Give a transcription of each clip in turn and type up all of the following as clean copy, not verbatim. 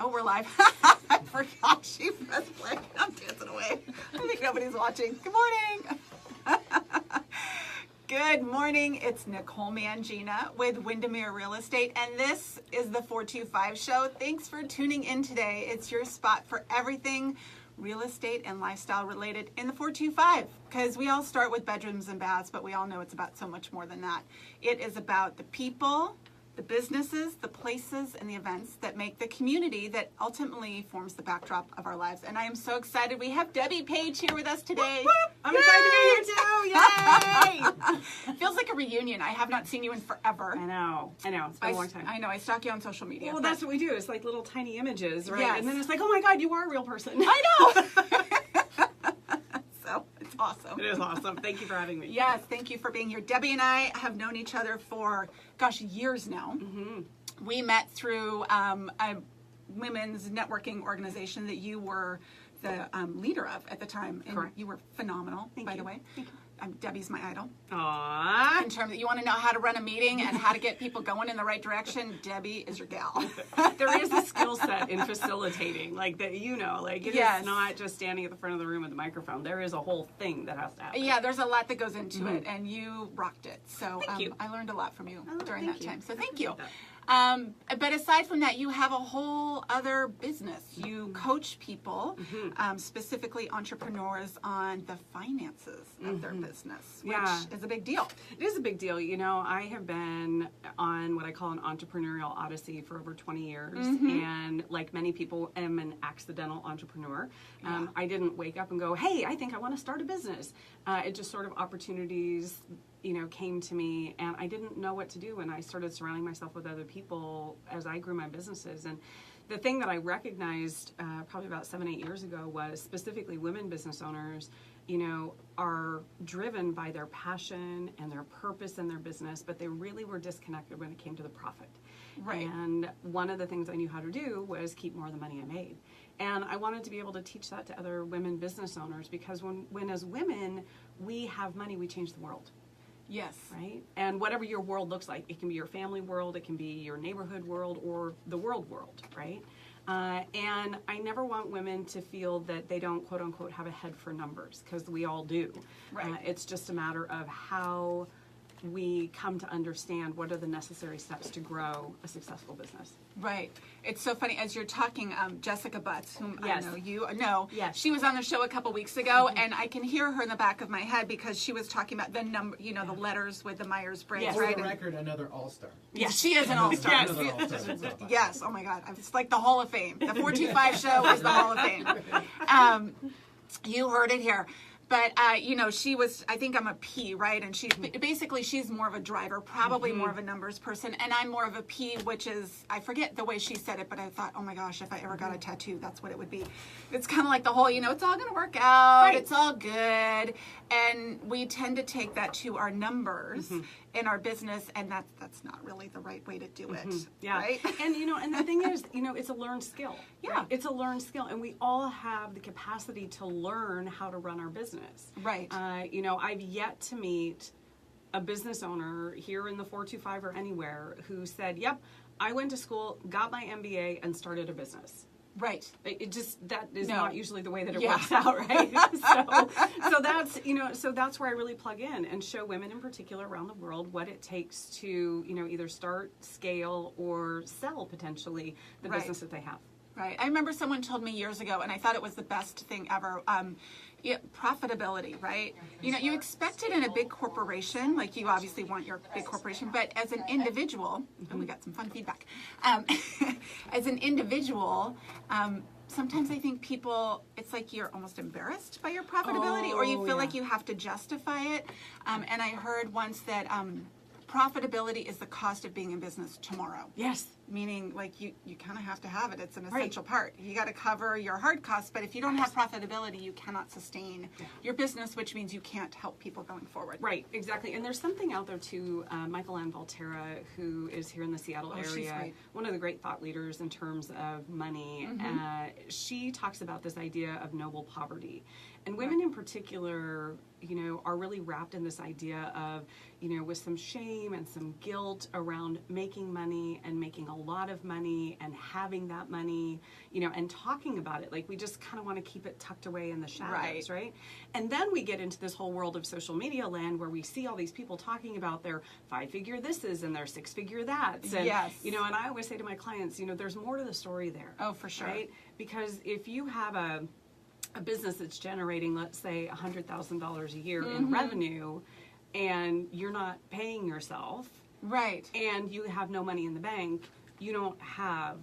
Oh, we're live. I forgot she pressed play. I'm dancing away. I think nobody's watching. Good morning. Good morning. It's Nicole Mangina with Windermere Real Estate, and this is the 425 Show. Thanks for tuning in today. It's your spot for everything real estate and lifestyle related in the 425, because we all start with bedrooms and baths, but we all know it's about so much more than that. It is about the people, the businesses, the places, and the events that make the community that ultimately forms the backdrop of our lives. And I am so excited. We have Debbie Page here with us today. Whoop, whoop. I'm excited to be here too. Yay! Feels like a reunion. I have not seen you in forever. I know. It's been a long time. I know. I stalk you on social media. Well, that's what we do. It's like little tiny images, right? Yes. And then it's like, oh my God, you are a real person. I know. So it's awesome. It is awesome. Thank you for having me. Yes, thank you for being here. Debbie and I have known each other for, years now. Mm-hmm. We met through a women's networking organization that you were the leader of at the time. And correct. You were phenomenal, by the way. Thank you. Debbie's my idol. Aww. In terms that you want to know how to run a meeting and how to get people going in the right direction, Debbie is your gal. There is a skill set in facilitating, like that, like it Yes. is not just standing at the front of the room with the microphone. There is a whole thing that has to happen. Yeah, there's a lot that goes into it, and you rocked it. So Thank you. I learned a lot from you during thank that you. time. So I thank you. appreciate that. But aside from that, you have a whole other business. You coach people, specifically entrepreneurs, on the finances of their business, which is a big deal. It is a big deal. I have been on what I call an entrepreneurial odyssey for over 20 years. And like many people, am an accidental entrepreneur. I didn't wake up and go, hey, I think I want to start a business. It just sort of opportunities came to me, and I didn't know what to do, and I started surrounding myself with other people as I grew my businesses. And the thing that I recognized probably about 7-8 years ago was specifically women business owners, are driven by their passion and their purpose in their business, but they really were disconnected when it came to the profit. Right. And one of the things I knew how to do was keep more of the money I made. And I wanted to be able to teach that to other women business owners, because when as women, we have money, we change the world. Yes. Right? And whatever your world looks like, it can be your family world, it can be your neighborhood world, or the world, right? And I never want women to feel that they don't, quote unquote, have a head for numbers, because we all do. Right. It's just a matter of how we come to understand what are the necessary steps to grow a successful business. Right. It's so funny, as you're talking, Jessica Butts, whom Yes. I know you know, Yes. she was on the show a couple weeks ago, and I can hear her in the back of my head because she was talking about the number, the letters with the Myers-Briggs, Yes. right? For the record, another all-star. Yes, she is an all-star. Yes. Another all-star. Yes, oh my God. It's like the Hall of Fame. The 425 show is the Hall of Fame. You heard it here. But, she was, I think I'm a P, right? And she's more of a driver, probably more of a numbers person. And I'm more of a P, which is, I forget the way she said it, but I thought, oh my gosh, if I ever got a tattoo, that's what it would be. It's kind of like the whole, it's all going to work out. Right. It's all good. And we tend to take that to our numbers in our business, and that's not really the right way to do it. Yeah. Right? And, and the thing is, it's a learned skill. Yeah. Right? It's a learned skill, and we all have the capacity to learn how to run our business. Right. I've yet to meet a business owner here in the 425 or anywhere who said, yep, I went to school, got my MBA, and started a business. Right. That is No. not usually the way that it Yeah. works out, right? So that's where I really plug in and show women in particular around the world what it takes to, either start, scale, or sell potentially the Right. business that they have. Right. I remember someone told me years ago, and I thought it was the best thing ever. Profitability, right? You expect it in a big corporation, like you obviously want your big corporation, but as an individual, and we got some fun feedback, as an individual, sometimes I think people, it's like you're almost embarrassed by your profitability, or you feel like you have to justify it. And I heard once that profitability is the cost of being in business tomorrow. Yes. Meaning, like, you kind of have to have it. It's an essential part. You got to cover your hard costs, but if you don't have profitability, you cannot sustain your business, which means you can't help people going forward. Right, exactly. And there's something out there too, Michael Ann Volterra, who is here in the Seattle area, she's great. one of the great thought leaders in terms of money. She talks about this idea of noble poverty. And women in particular, are really wrapped in this idea of, with some shame and some guilt around making money and making a a lot of money and having that money, you know, and talking about it. Like, we just kind of want to keep it tucked away in the shadows, right? And then we get into this whole world of social media land where we see all these people talking about their 5-figure thises and their 6-figure that's. And, you know, and I always say to my clients, you know, there's more to the story there. Oh, for sure. Right? Because if you have a business that's generating, let's say, $100,000 a year in revenue, and you're not paying yourself, right, and you have no money in the bank, you don't have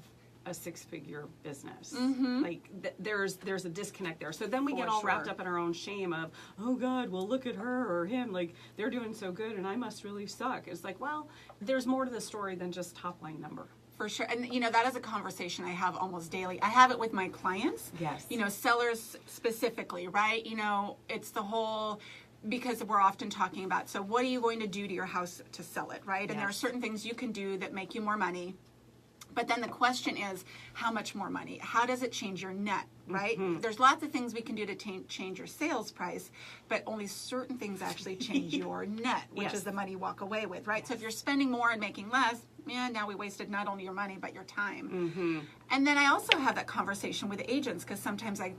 a 6-figure business. Like, there's a disconnect there. So then we get all wrapped up in our own shame of, oh God, well, look at her or him, like, they're doing so good and I must really suck. It's like, well, there's more to the story than just top line number. For sure. And, you know, that is a conversation I have almost daily. I have it with my clients. Yes. You know, sellers specifically, right? You know, it's the whole, because we're often talking about, so what are you going to do to your house to sell it, right? And there are certain things you can do that make you more money. But then the question is, how much more money? How does it change your net, right? There's lots of things we can do to change your sales price, but only certain things actually change your net, which is the money you walk away with, right? So if you're spending more and making less, now we wasted not only your money, but your time. And then I also have that conversation with agents, because sometimes I,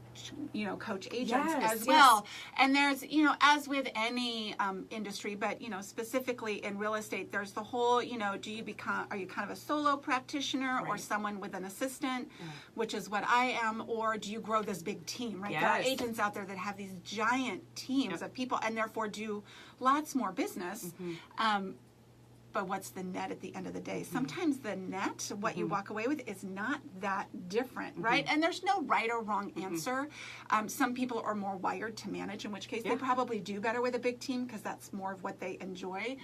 you know, coach agents as well. And there's, you know, as with any industry, but, you know, specifically in real estate, there's the whole, you know, are you kind of a solo practitioner or someone with an assistant, which is what I am, or do you grow this big team, right? There are agents out there that have these giant teams of people and therefore do lots more business. But what's the net at the end of the day? Sometimes the net, what you walk away with, is not that different, right? And there's no right or wrong answer. Some people are more wired to manage, in which case they probably do better with a big team because that's more of what they enjoy.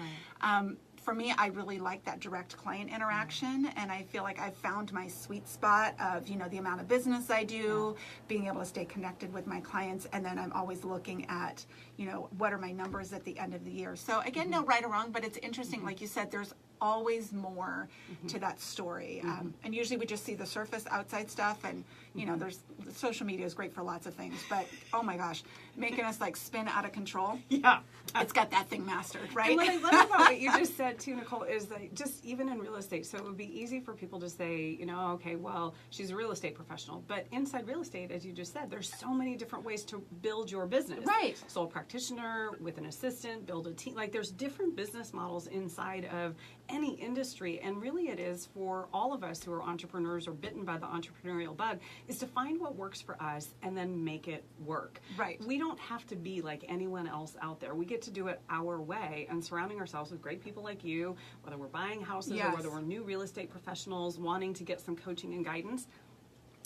For me, I really like that direct client interaction, and I feel like I've found my sweet spot of, you know, the amount of business I do, being able to stay connected with my clients, and then I'm always looking at, you know, what are my numbers at the end of the year. So again, no right or wrong, but it's interesting, like you said, there's always more to that story. And usually we just see the surface outside stuff, and, you know, there's social media is great for lots of things, but oh my gosh, making us like spin out of control. It's got that thing mastered, right? And what I love about what you just said too, Nicole, is that just even in real estate, so it would be easy for people to say, you know, okay, well, she's a real estate professional, but inside real estate, as you just said, there's so many different ways to build your business. Right. Sole practitioner, with an assistant, build a team. Like, there's different business models inside of any industry, and really it is for all of us who are entrepreneurs or bitten by the entrepreneurial bug, is to find what works for us and then make it work. Right. We don't have to be like anyone else out there. We get to do it our way, and surrounding ourselves with great people like you, whether we're buying houses or whether we're new real estate professionals wanting to get some coaching and guidance.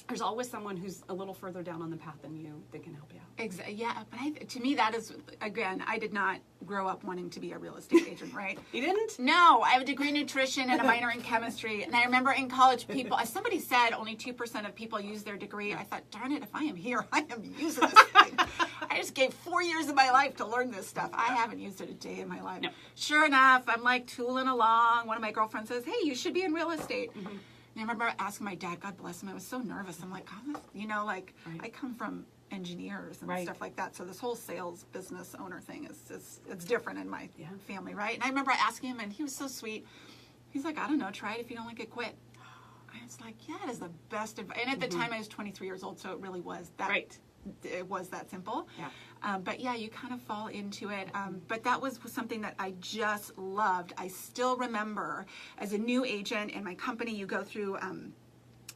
There's always someone who's a little further down on the path than you that can help you out. Exactly. Yeah, but to me, that is, again, I did not grow up wanting to be a real estate agent, right? You didn't? No, I have a degree in nutrition and a minor in chemistry. And I remember in college, people, as somebody said, only 2% of people use their degree. I thought, darn it, if I am here, I am using this thing. I just gave 4 years of my life to learn this stuff. I haven't used it a day in my life. No. Sure enough, I'm like tooling along. One of my girlfriends says, hey, you should be in real estate. And I remember asking my dad, God bless him, I was so nervous. I'm like, oh, you know, like, I come from engineers and stuff like that. So this whole sales business owner thing is it's different in my family, right? And I remember asking him, and he was so sweet. He's like, I don't know, try it. If you don't like it, quit. I was like, yeah, that is the best advice. And at the time, I was 23 years old, so it really was that. It was that simple. But yeah, you kind of fall into it. But that was something that I just loved. I still remember as a new agent in my company, you go through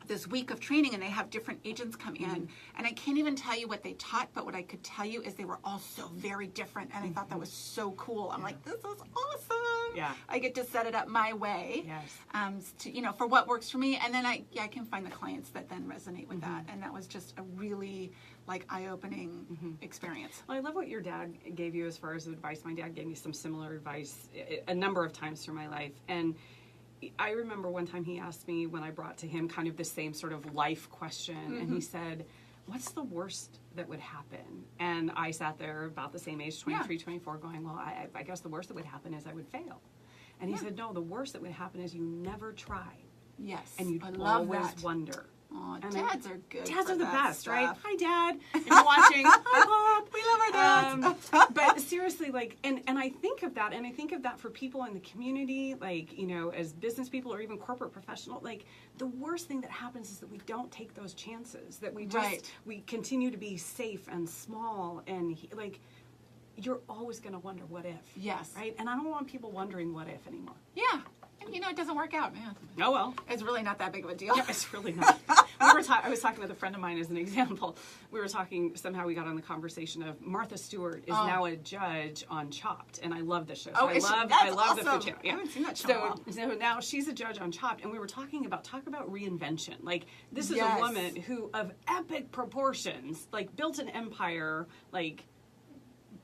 this week of training, and they have different agents come in, and I can't even tell you what they taught, but what I could tell you is they were all so very different, and I thought that was so cool. I'm like, this is awesome. I get to set it up my way, to, you know, for what works for me, and then I can find the clients that then resonate with that, and that was just a really like eye-opening experience. Well, I love what your dad gave you as far as advice. My dad gave me some similar advice a number of times through my life, and I remember one time he asked me when I brought to him kind of the same sort of life question, and he said, what's the worst that would happen? And I sat there about the same age, 23, 24, going, well, I guess the worst that would happen is I would fail. And he said, no, the worst that would happen is you never try. And you'd always wonder. Oh, dads are good. Dads are the best, right? Hi, Dad. If you're watching, hi, Pop. We love our dads. But seriously, like, and I think of that, and I think of that for people in the community, like, you know, as business people or even corporate professional, like, the worst thing that happens is that we don't take those chances, that we just, we continue to be safe and small, and like, you're always going to wonder what if. Yes. Right? And I don't want people wondering what if anymore. Yeah. And you know, it doesn't work out, man. Oh, well. It's really not that big of a deal. Yeah, it's really not. I was talking with a friend of mine as an example. We were talking, somehow we got on the conversation of Martha Stewart is now a judge on Chopped, and I love this show. So I love awesome. the food channel. Yeah. I haven't seen that show. So now she's a judge on Chopped, and we were talking about reinvention. Like, this is a woman who, of epic proportions, like, built an empire, like,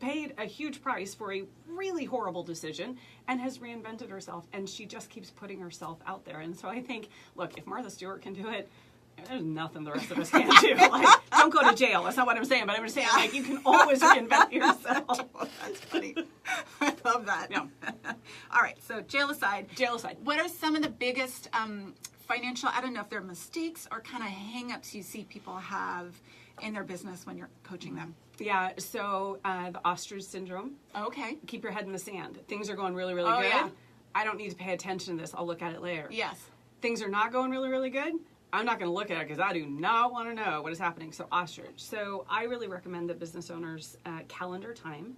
paid a huge price for a really horrible decision and has reinvented herself, and she just keeps putting herself out there. And so I think, look, if Martha Stewart can do it, there's nothing the rest of us can do. Like, don't go to jail. That's not what I'm saying, but I'm just saying, like, you can always reinvent yourself. That's funny. I love that. Yeah. All right, so jail aside. Jail aside. What are some of the biggest financial, I don't know if they're mistakes or kind of hang-ups you see people have in their business when you're coaching them? Yeah, so the ostrich syndrome. Okay. Keep your head in the sand. Things are going really, really good. Yeah. I don't need to pay attention to this. I'll look at it later. Yes. Things are not going really, really good. I'm not going to look at it because I do not want to know what is happening. So ostrich. So I really recommend that business owners calendar time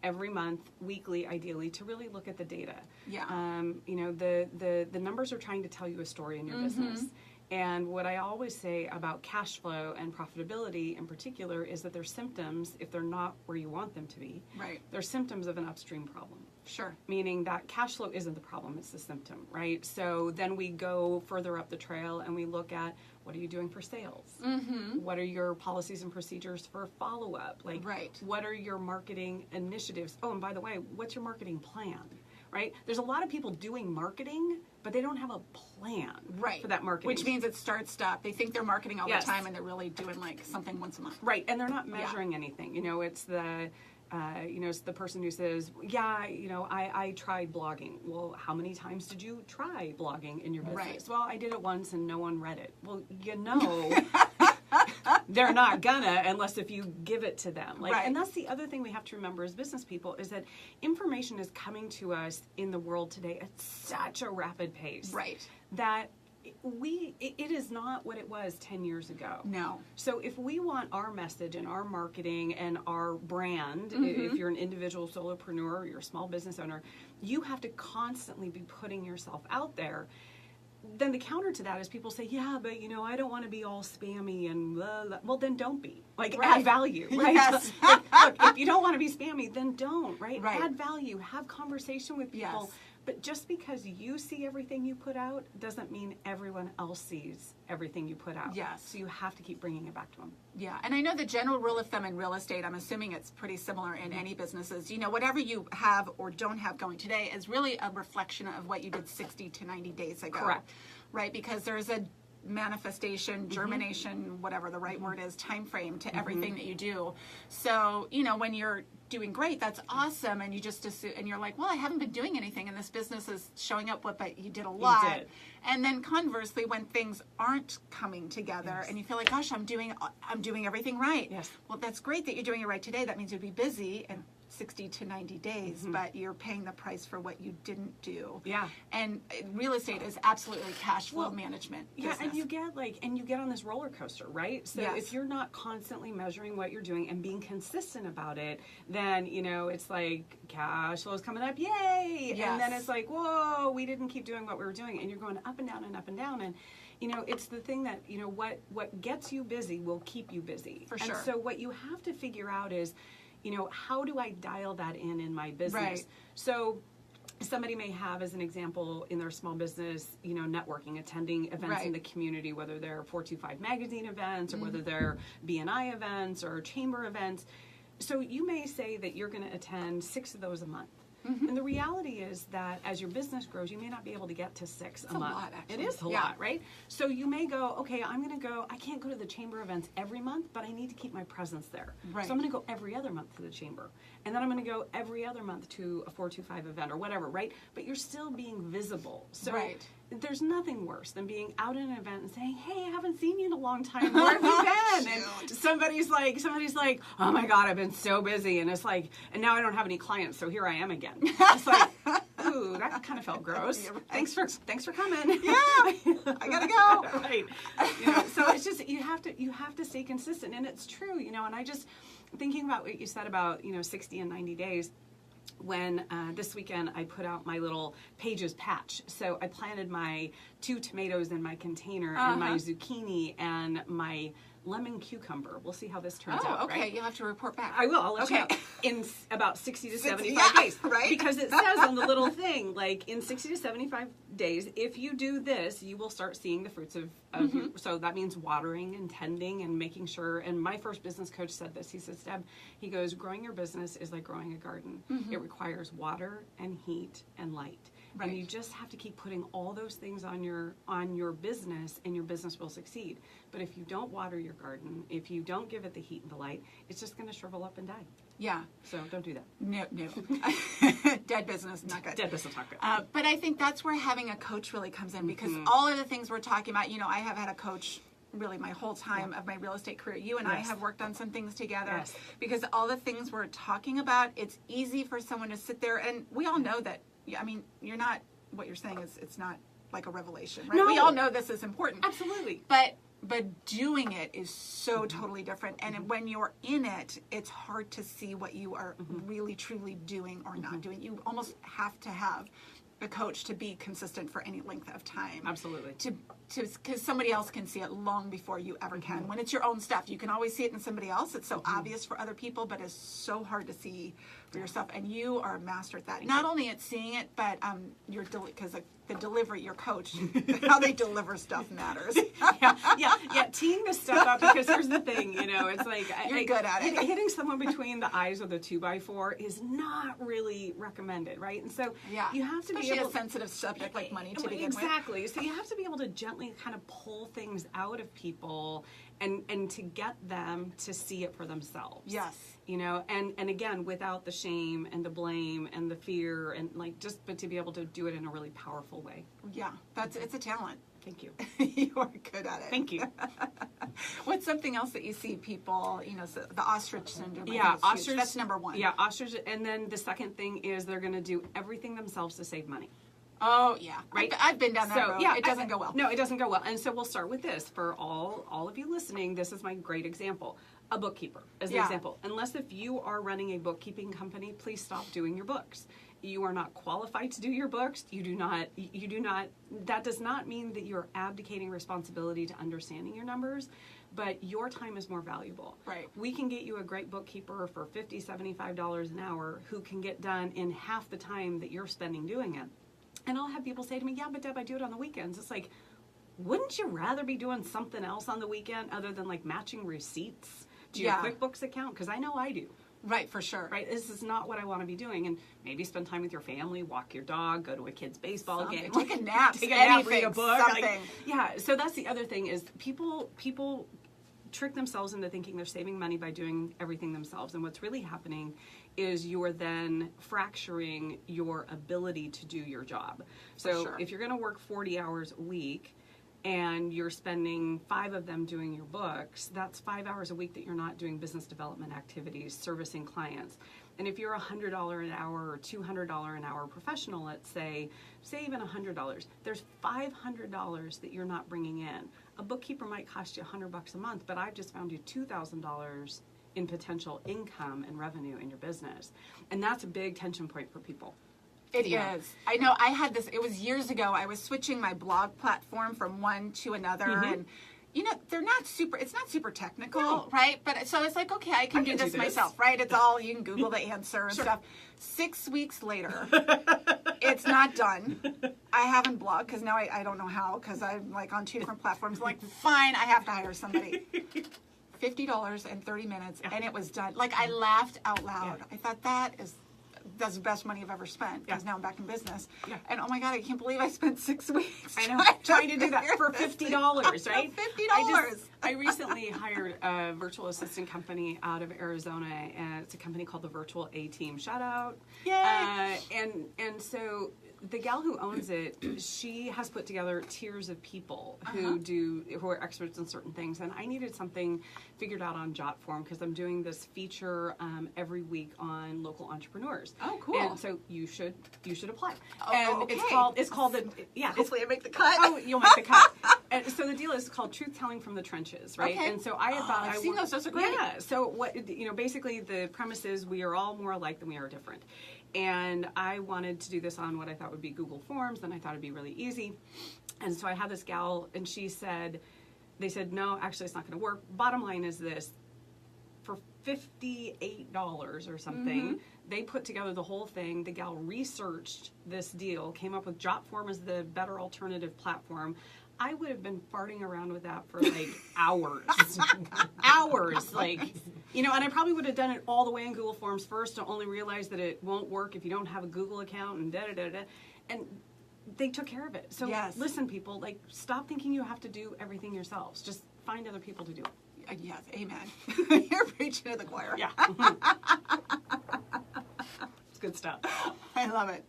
every month, weekly, ideally, to really look at the data. Yeah. You know, the numbers are trying to tell you a story in your business. And what I always say about cash flow and profitability in particular is that they're symptoms, if they're not where you want them to be, Right. they're symptoms of an upstream problem. Sure. Meaning that cash flow isn't the problem, it's the symptom, right? So then we go further up the trail and we look at, what are you doing for sales? What are your policies and procedures for follow-up? Like, what are your marketing initiatives? Oh, and by the way, what's your marketing plan? Right? There's a lot of people doing marketing, but they don't have a plan for that marketing. Which means it's start-stop. They think they're marketing all the time, and they're really doing like something once a month. Right, and they're not measuring anything. You know, it's the it's the person who says, yeah, you know, I tried blogging. Well, how many times did you try blogging in your business? Right. Well, I did it once and no one read it. Well, you know, they're not gonna unless if you give it to them. Like, and that's the other thing we have to remember as business people is that information is coming to us in the world today at such a rapid pace. Right. That it is not what it was 10 years ago. No. So if we want our message and our marketing and our brand, if you're an individual solopreneur or you're a small business owner, you have to constantly be putting yourself out there. Then the counter to that is people say, yeah, but, you know, I don't want to be all spammy and blah, blah. Well, then don't be. Like, add value, right? Yes. Look, if you don't want to be spammy, then don't, right? Right. Add value. Have conversation with people. Yes. But just because you see everything you put out doesn't mean everyone else sees everything you put out. Yes. So you have to keep bringing it back to them. Yeah, and I know the general rule of thumb in real estate, I'm assuming it's pretty similar in any businesses. You know, whatever you have or don't have going today is really a reflection of what you did 60 to 90 days ago. Correct. Right, because there's a manifestation, germination, whatever the right word is, time frame to everything that you do. So, you know, when you're doing great, that's awesome, and you just assume, and you're like, well, I haven't been doing anything, and this business is showing up, but you did a lot. You did. And then conversely, when things aren't coming together, and you feel like, gosh, I'm doing everything right. Yes. Well, that's great that you're doing it right today. That means you'd be busy and 60 to 90 days, but you're paying the price for what you didn't do. Yeah. And real estate is absolutely cash flow management business. Yeah, and you get on this roller coaster, right? So if you're not constantly measuring what you're doing and being consistent about it, then, you know, it's like cash flow is coming up, yay! Yes. And then it's like, whoa, we didn't keep doing what we were doing, and you're going up and down and up and down, and you know, it's the thing that, you know, what gets you busy will keep you busy. For sure. And so what you have to figure out is, you know, how do I dial that in my business? Right. So somebody may have, as an example, in their small business, you know, networking, attending events in the community, whether they're 425 magazine events or whether they're BNI events or chamber events. So you may say that you're going to attend 6 of those a month. And the reality is that as your business grows, you may not be able to get to 6 a month. lot, actually. It is a lot, right? So you may go, okay, I'm going to go, I can't go to the chamber events every month, but I need to keep my presence there. Right. So I'm going to go every other month to the chamber. And then I'm going to go every other month to a 425 event or whatever, right? But you're still being visible. So there's nothing worse than being out at an event and saying, "Hey, I haven't seen you in a long time. Where have you been?" And somebody's like, "Oh my God, I've been so busy." And it's like, and now I don't have any clients, so here I am again. It's like, ooh, that kind of felt gross. Right. Thanks for coming. Yeah, I gotta go. Right. So it's just you have to stay consistent, and it's true. And I just thinking about what you said about 60 and 90 days. When this weekend I put out my little Pages patch. So I planted my 2 tomatoes in my container and my zucchini and my lemon cucumber. We'll see how this turns out. Okay. Right? You'll have to report back. I will. I'll let you know in about 60 to 75 yeah, days. right? Because it says on the little thing, like in 60 to 75 days, if you do this, you will start seeing the fruits of your, so that means watering and tending and making sure. And my first business coach said this. He says, Deb, he goes, growing your business is like growing a garden. It requires water and heat and light. Right. And you just have to keep putting all those things on your business, and your business will succeed. But if you don't water your garden, if you don't give it the heat and the light, it's just going to shrivel up and die. Yeah. So don't do that. No. Dead business, not good. Dead business, not good. But I think that's where having a coach really comes in, because all of the things we're talking about, I have had a coach really my whole time of my real estate career. You and I have worked on some things together because all the things we're talking about, it's easy for someone to sit there, and we all know that, you're not, what you're saying is it's not like a revelation, right? No. We all know this is important. Absolutely. But doing it is so totally different. And when you're in it, it's hard to see what you are really, truly doing or not doing. You almost have to have a coach to be consistent for any length of time. Absolutely. Because somebody else can see it long before you ever can. When it's your own stuff, you can always see it in somebody else. It's so obvious for other people, but it's so hard to see for yourself. And you are a master at that. Not only at seeing it, but because the delivery, your coach, how they deliver stuff matters. Teeing this stuff up, because here's the thing, it's like you're good at it. Hitting someone between the eyes with a 2x4 is not really recommended, right? And so you have to especially be able, a sensitive subject like money to begin with. Exactly. So you have to be able to gently kind of pull things out of people and to get them to see it for themselves. Yes. And again, without the shame and the blame and the fear, and but to be able to do it in a really powerful way. Yeah, it's a talent. Thank you. You are good at it. Thank you. What's something else that you see people, so the ostrich syndrome? Ostrich. That's number one. Yeah, ostrich. And then the second thing is they're going to do everything themselves to save money. Oh, yeah. Right? I've been down that road. Yeah, it doesn't go well. No, it doesn't go well. And so we'll start with this. For all of you listening, this is my great example. A bookkeeper as an example. Unless if you are running a bookkeeping company, please stop doing your books. You are not qualified to do your books. You do not, that does not mean that you're abdicating responsibility to understanding your numbers, but your time is more valuable. Right. We can get you a great bookkeeper for $50, $75 an hour who can get done in half the time that you're spending doing it. And I'll have people say to me, yeah, but Deb, I do it on the weekends. It's like, wouldn't you rather be doing something else on the weekend other than matching receipts to your QuickBooks account? Because I know I do. Right, for sure. Right, this is not what I want to be doing. And maybe spend time with your family, walk your dog, go to a kid's baseball game. Take a nap. Take a nap, read a anything, book. something. So that's the other thing is people trick themselves into thinking they're saving money by doing everything themselves. And what's really happening is you're then fracturing your ability to do your job. So if you're going to work 40 hours a week and you're spending 5 of them doing your books, that's 5 hours a week that you're not doing business development activities, servicing clients. And if you're a $100 an hour or $200 an hour professional, let's say even $100, there's $500 that you're not bringing in. A bookkeeper might cost you $100 a month, but I've just found you $2,000 in potential income and revenue in your business. And that's a big tension point for people. It is. I know I had this, it was years ago, I was switching my blog platform from one to another, and they're not it's not super technical, right? But so it's like, okay, I can do this myself, right? It's all, you can Google the answer and stuff. 6 weeks later, it's not done. I haven't blogged because now I don't know how, because I'm on 2 different platforms. I'm like, fine, I have to hire somebody. $50 and 30 minutes, and it was done. I laughed out loud. I thought that's the best money I've ever spent, because now I'm back in business. And oh my God, I can't believe I spent 6 weeks trying to do that for $50, right? $50. I recently hired a virtual assistant company out of Arizona, and it's a company called the Virtual A Team. Shout out. Yay! And so the gal who owns it, she has put together tiers of people who are experts in certain things, and I needed something figured out on Jotform because I'm doing this feature every week on local entrepreneurs. Oh, cool! And so you should apply. Oh, and okay. it's called Hopefully I make the cut. Oh, you'll make the cut. And so the deal is called Truth Telling from the Trenches, right? Okay. And so I had thought I've seen those. Those are great. Yeah. So what basically the premise is we are all more alike than we are different. And I wanted to do this on what I thought would be Google Forms, and I thought it'd be really easy. And so I had this gal, and they said, no, actually it's not going to work. Bottom line is this, for $58 or something, they put together the whole thing. The gal researched this deal, came up with Jotform as the better alternative platform. I would have been farting around with that for like hours. Hours. Like, and I probably would have done it all the way in Google Forms first to only realize that it won't work if you don't have a Google account and da-da-da-da. And they took care of it. So listen, people, like, stop thinking you have to do everything yourselves. Just find other people to do it. Yes, amen. You're preaching to the choir. Yeah. It's good stuff. I love it.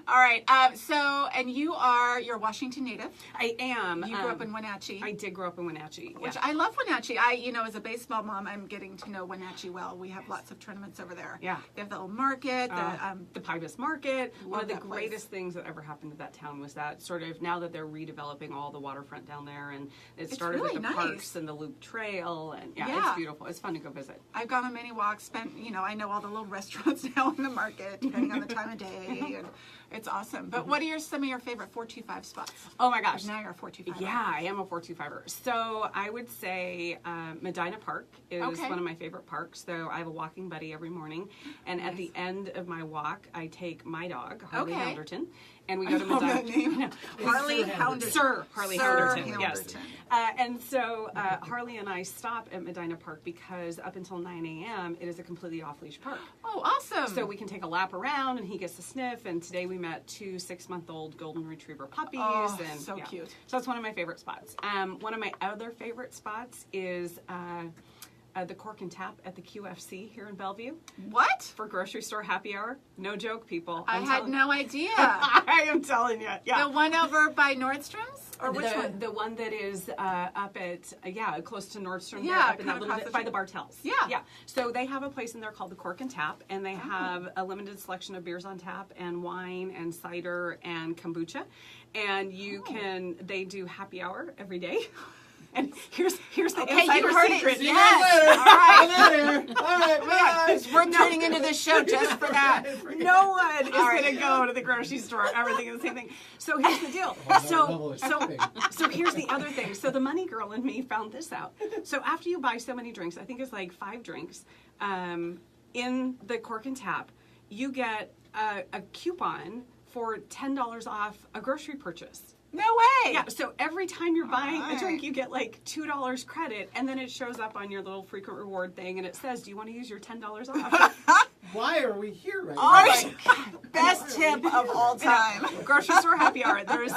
All right. And you're a Washington native. I am. You grew up in Wenatchee. I did grow up in Wenatchee. Which yeah. I love Wenatchee. As a baseball mom, I'm getting to know Wenatchee well. We have lots of tournaments over there. Yeah. They have the little market. The Pybus Market. One of the that place. greatest things that ever happened to that town was that sort of, now that they're redeveloping all the waterfront down there, and it started really with the nice. Parks and the Loop Trail, and it's beautiful. It's fun to go visit. I've gone on many walks, I know all the little restaurants now in the market, depending on the time of day, and it's awesome. But what are some of your favorite 425 spots? Oh my gosh. Now you're a 425. Yeah, I am a 425er. So I would say Medina Park is one of my favorite parks. So I have a walking buddy every morning, and at the end of my walk, I take my dog, Harley Hounderton, and we go to Medina. Harley Hounderton. Sir Harley Hounderton. Yes. Hounderton. And so Harley and I stop at Medina Park because up until 9 a.m. it is a completely off-leash park. Oh, awesome. So we can take a lap around, and he gets to sniff. And today we met 2 6-month-old golden retriever puppies. Oh, and so cute. So that's one of my favorite spots. One of my other favorite spots is the Cork and Tap at the QFC here in Bellevue. What? For grocery store happy hour. No joke, people. I had no idea. I am telling you. Yeah. The one over by Nordstrom's? Or which one? The one that is up at, close to Nordstrom. Yeah, up in that little bit by the Bartels. Yeah. Yeah. So they have a place in there called the Cork and Tap, and they have a limited selection of beers on tap and wine and cider and kombucha. And they do happy hour every day. And here's the insider secret. Yes. All right. We're turning into this show just for that. No one is going to go to the grocery store ever thinking the same thing. So here's the deal. So here's the other thing. So the money girl in me found this out. So after you buy so many drinks, I think it's like 5 drinks, in the Cork and Tap, you get a coupon for $10 off a grocery purchase. No way. Yeah, so every time you're buying a drink, you get like $2 credit, and then it shows up on your little frequent reward thing, and it says, do you want to use your $10 off? Why are we here right now? Best tip of all time. Grocery store happy hour. There's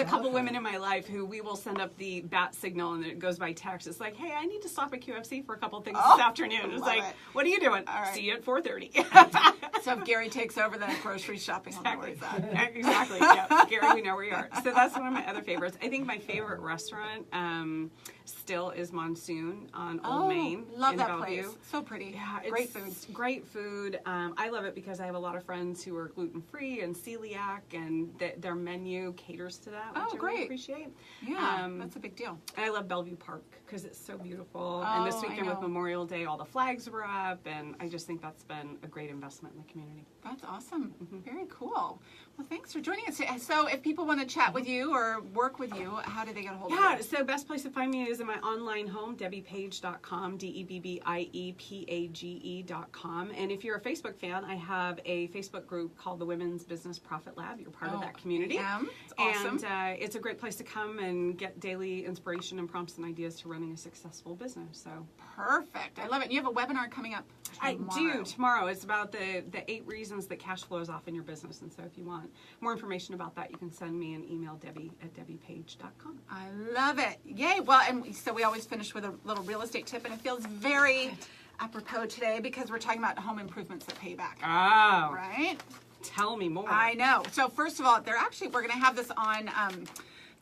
a couple women in my life who we will send up the bat signal, and it goes by text. It's like, hey, I need to stop at QFC for a couple things this afternoon. It's like, what are you doing? See you at 4:30. So if Gary takes over the grocery shopping, Exactly. Yeah, Gary, we know where you are. So that's one of my other favorites. I think my favorite restaurant still is Monsoon on Old Main. Love in that Bellevue. place. So pretty. Yeah, great food. Great food. I love it because I have a lot of friends who are gluten-free and celiac, and their menu caters to that, which I really appreciate. Yeah, that's a big deal. And I love Bellevue Park because it's so beautiful. And this weekend with Memorial Day, all the flags were up, and I just think that's been a great investment in the community. That's awesome. Very cool. Well, thanks for joining us. So if people want to chat with you or work with you, how do they get a hold of you? Yeah, so best place to find me is in my online home, debbiepage.com, DEBBIEPAGE.com. And if you're a Facebook fan, I have a Facebook group called the Women's Business Profit Lab. You're part of that community. It's awesome. And it's a great place to come and get daily inspiration and prompts and ideas to running a successful business. So perfect. I love it. And you have a webinar coming up tomorrow. I do tomorrow. It's about the 8 reasons that cash flows off in your business. And so if you want more information about that, you can send me an email, Debbie@debbiepage.com. I love it. Yay. Well, and so we always finish with a little real estate tip, and it feels very apropos today because we're talking about home improvements that pay back. Oh. Right? Tell me more. I know. So first of all, we're going to have this on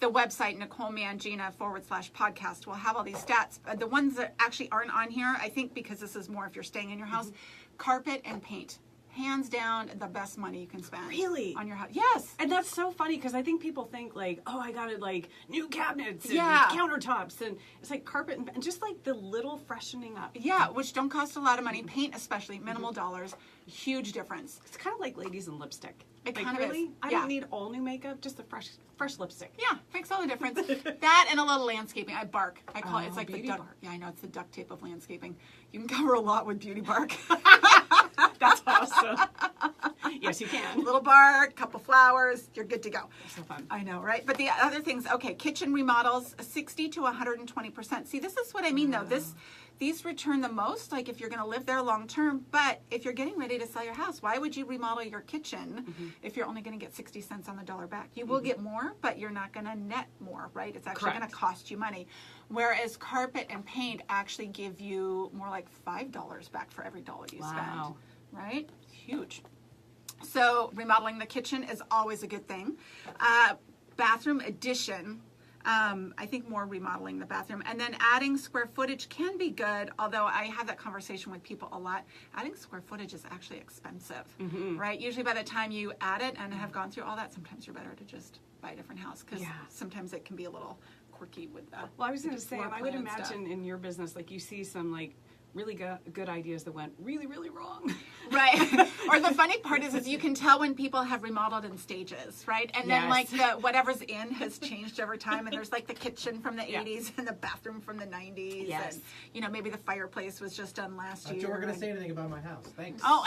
the website, NicoleMangina /podcast. We'll have all these stats. The ones that actually aren't on here, I think because this is more if you're staying in your house, carpet and paint. Hands down, the best money you can spend. Really? On your house. Yes. And that's so funny because I think people think like, oh, I got it like new cabinets and Yeah. countertops, and it's like carpet and just like the little freshening up. Yeah, which don't cost a lot of money. Paint especially, minimal dollars. Huge difference. It's kind of like ladies in lipstick. It like, kind of really? is. I Yeah. don't need all new makeup, just a fresh lipstick. Yeah, makes all the difference. That and a little landscaping. I bark. I call it. It's Oh, like the beauty duct. bark. Yeah, I know it's the duct tape of landscaping. You can cover a lot with beauty bark. That's awesome. Yes, you can. Little bark, couple flowers, you're good to go. So fun. I know, right? But the other things, okay, kitchen remodels, 60 to 120%. See, this is what I mean, though. These return the most, like if you're going to live there long term. But if you're getting ready to sell your house, why would you remodel your kitchen if you're only going to get 60 cents on the dollar back? You will get more, but you're not going to net more, right? It's actually going to Correct. cost you money. Whereas carpet and paint actually give you more like $5 back for every dollar you Wow. spend, right? Huge. So remodeling the kitchen is always a good thing. Bathroom addition, I think more remodeling the bathroom. And then adding square footage can be good, although I have that conversation with people a lot. Adding square footage is actually expensive, right? Usually by the time you add it and have gone through all that, sometimes you're better to just buy a different house because Yeah. sometimes it can be a little quirky with that. Well, I was going to say, floor I would plan and stuff. imagine in your business, like you see some like really good ideas that went really, really wrong. Right. Or the funny part is you can tell when people have remodeled in stages, right? And then Yes. like the whatever's in has changed over time. And there's like the kitchen from the Yeah. 80s and the bathroom from the 90s. Yes. And, you know, maybe the fireplace was just done last Thought year. you weren't going to and- say anything about my house. Thanks. Oh.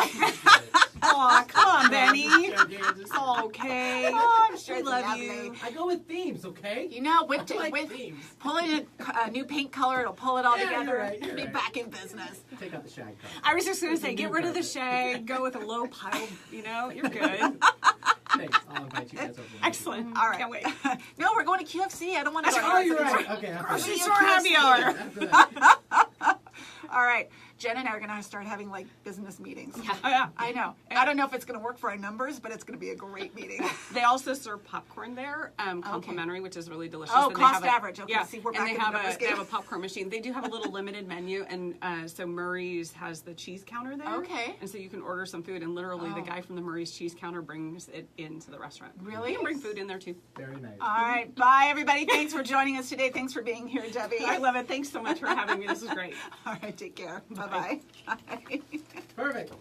Aw, come on, Benny. It's Okay. Oh, I'm sure We it's love lovely. you. I go with themes, okay? You know, with I like themes. pulling a new paint color, it'll pull it all Yeah, together. you're right, you're Be right. back in business. Take out the shag carpet. I was just going to say, New get rid of the carpet. shag, go with a low pile, you know, you're good. Thanks. I'll invite you guys over. Excellent. All right. Can't wait. No, we're going to QFC. I don't want to go to Oh, you're QFC. right. Okay. I'm Grocery fine. store happy hour. After that. All right. Jen and I are going to start having like business meetings. Oh, yeah. I know. I don't know if it's going to work for our numbers, but it's going to be a great meeting. They also serve popcorn there, complimentary, which is really delicious. Oh, And they cost have average. Okay, yeah, see, we're and back they in the have numbers they game. have a popcorn machine. They do have a little limited menu, and so Murray's has the cheese counter there. Okay. And so you can order some food, and literally Oh. the guy from the Murray's cheese counter brings it into the restaurant. Really? You can bring food in there too. Very nice. All right. Bye, everybody. Thanks for joining us today. Thanks for being here, Debbie. I love it. Thanks so much for having me. This is great. All right. Take care. Bye-bye. Bye. Perfect.